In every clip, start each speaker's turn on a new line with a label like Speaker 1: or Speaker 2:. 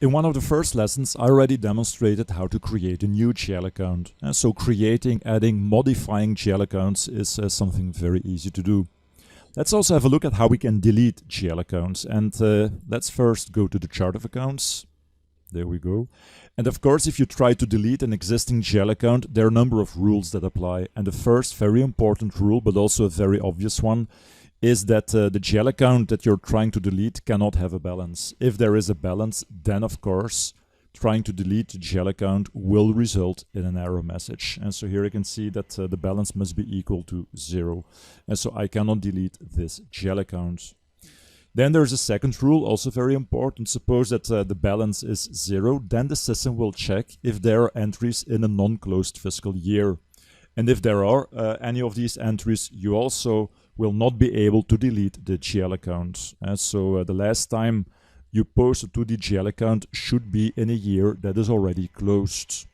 Speaker 1: In one of the first lessons, I already demonstrated how to create a new GL account. So creating, adding, modifying GL accounts is something very easy to do. Let's also have a look at how we can delete GL accounts. And let's first go to the chart of accounts. There we go. And of course, if you try to delete an existing GL account, there are a number of rules that apply. And the first very important rule, but also a very obvious one, is that the GL account that you're trying to delete cannot have a balance. If there is a balance, then of course, trying to delete the GL account will result in an error message. And so here you can see that the balance must be equal to 0. And so I cannot delete this GL account. Then there's a second rule, also very important. Suppose that the balance is 0, then the system will check if there are entries in a non-closed fiscal year. And if there are any of these entries, you also will not be able to delete the GL account. So the last time you posted to the GL account should be in a year that is already closed.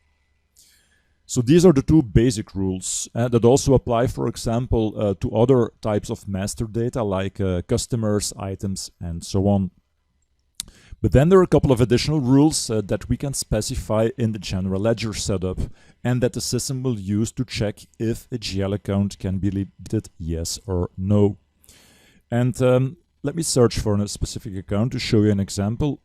Speaker 1: So these are the two basic rules that also apply, for example, to other types of master data like customers, items, and so on. But then there are a couple of additional rules that we can specify in the general ledger setup and that the system will use to check if a GL account can be deleted, yes or no. And let me search for a specific account to show you an example.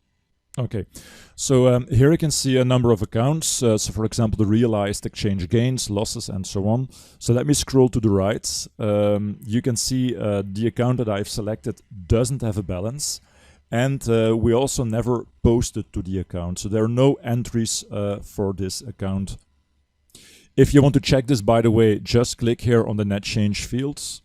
Speaker 1: Okay, so here you can see a number of accounts. So for example, the realized exchange gains, losses, and so on. So let me scroll to the right. You can see the account that I've selected doesn't have a balance. And we also never posted to the account. So there are no entries for this account. If you want to check this, by the way, just click here on the net change fields.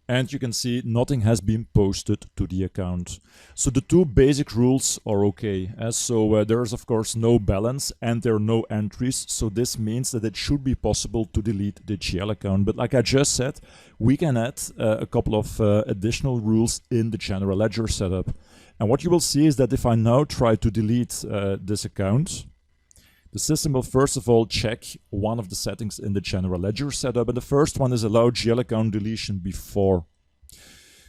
Speaker 1: And you can see nothing has been posted to the account. So the two basic rules are okay. So there is of course no balance and there are no entries. So this means that it should be possible to delete the GL account. But like I just said, we can add a couple of additional rules in the general ledger setup. And what you will see is that if I now try to delete this account, the system will first of all check one of the settings in the general ledger setup, and the first one is allow GL account deletion before.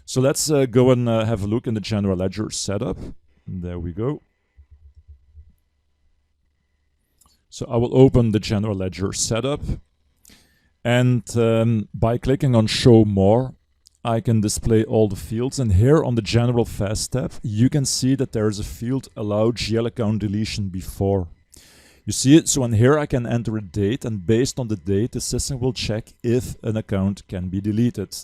Speaker 1: So let's go and have a look in the general ledger setup. And there we go. So I will open the general ledger setup, and by clicking on show more, I can display all the fields, and here on the general fast tab, you can see that there is a field allow GL account deletion before. You see it, so in here I can enter a date, and based on the date the system will check if an account can be deleted.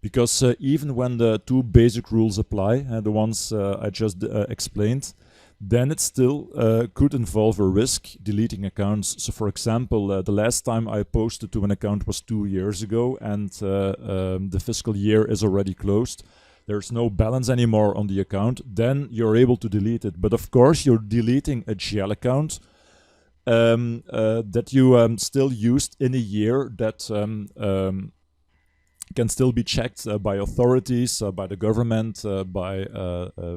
Speaker 1: Because even when the two basic rules apply, the ones I just explained, then it still could involve a risk deleting accounts. So for example, the last time I posted to an account was 2 years ago, and the fiscal year is already closed. There's no balance anymore on the account, then you're able to delete it. But of course you're deleting a GL account that you still used in a year that can still be checked by authorities, by the government, by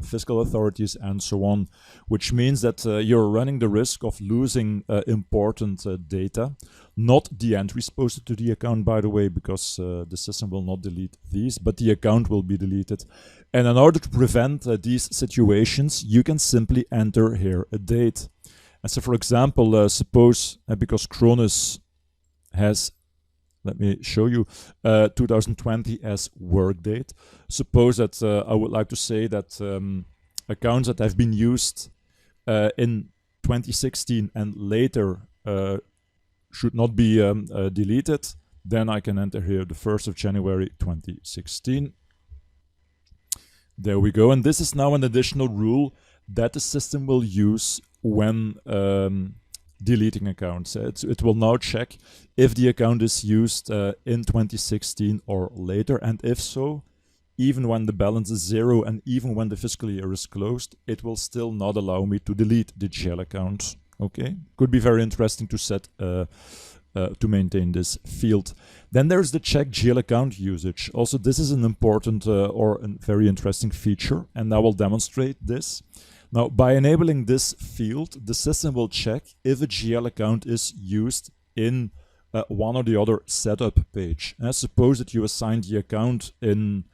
Speaker 1: fiscal authorities, and so on, which means that you're running the risk of losing important data. Not the entries posted to the account, by the way, because the system will not delete these, but the account will be deleted. And in order to prevent these situations, you can simply enter here a date. And so for example, suppose because Cronus has, let me show you, 2020 as work date. Suppose that I would like to say that accounts that have been used in 2016 and later should not be deleted. Then I can enter here the 1st of January 2016. There we go. And this is now an additional rule that the system will use when deleting accounts. It will now check if the account is used in 2016 or later, and if so, even when the balance is 0 and even when the fiscal year is closed, it will still not allow me to delete the GL account. Okay, could be very interesting to set to maintain this field. Then there's the check GL account usage. Also, this is an important or a very interesting feature, and I will demonstrate this. Now, by enabling this field, the system will check if a GL account is used in one or the other setup page. Suppose that you assign the account in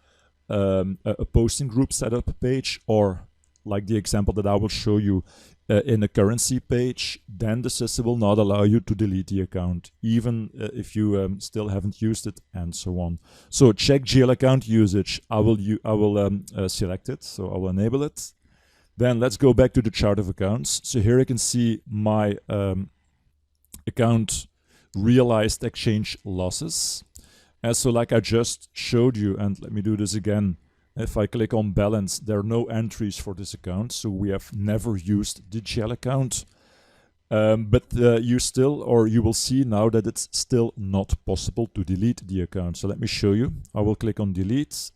Speaker 1: a posting group setup page, or like the example that I will show you, in a currency page, then the system will not allow you to delete the account, even if you still haven't used it, and so on. So check GL account usage. I will select it, so I will enable it. Then let's go back to the chart of accounts. So here you can see my account realized exchange losses. So like I just showed you, and let me do this again. If I click on balance, there are no entries for this account, so we have never used the GL account. But you will see now that it's still not possible to delete the account. So let me show you. I will click on delete.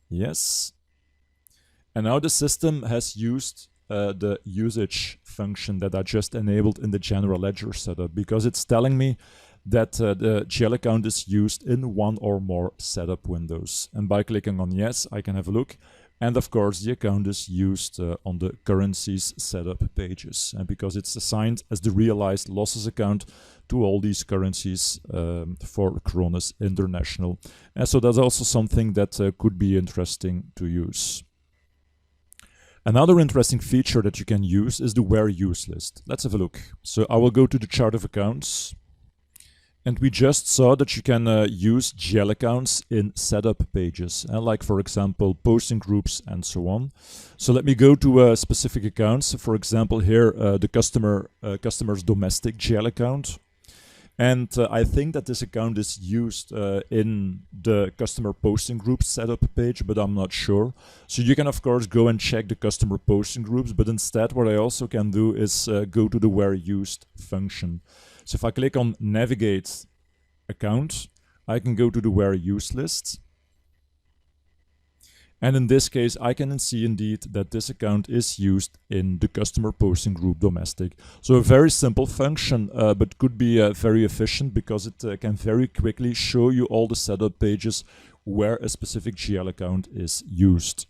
Speaker 1: Yes. And now the system has used the usage function that I just enabled in the general ledger setup, because it's telling me that the GL account is used in one or more setup windows. And by clicking on yes, I can have a look. And of course, the account is used on the currencies setup pages, and because it's assigned as the realized losses account to all these currencies for Krones International. And so that's also something that could be interesting to use. Another interesting feature that you can use is the where use list. Let's have a look. So I will go to the chart of accounts. And we just saw that you can use GL accounts in setup pages, like for example posting groups and so on. So let me go to specific accounts. For example, here the customer's domestic GL account, and I think that this account is used in the customer posting groups setup page, but I'm not sure. So you can of course go and check the customer posting groups, but instead what I also can do is go to the where used function. So if I click on navigate account, I can go to the where used list. And in this case, I can see indeed that this account is used in the customer posting group domestic. So a very simple function, but could be very efficient, because it can very quickly show you all the setup pages where a specific GL account is used.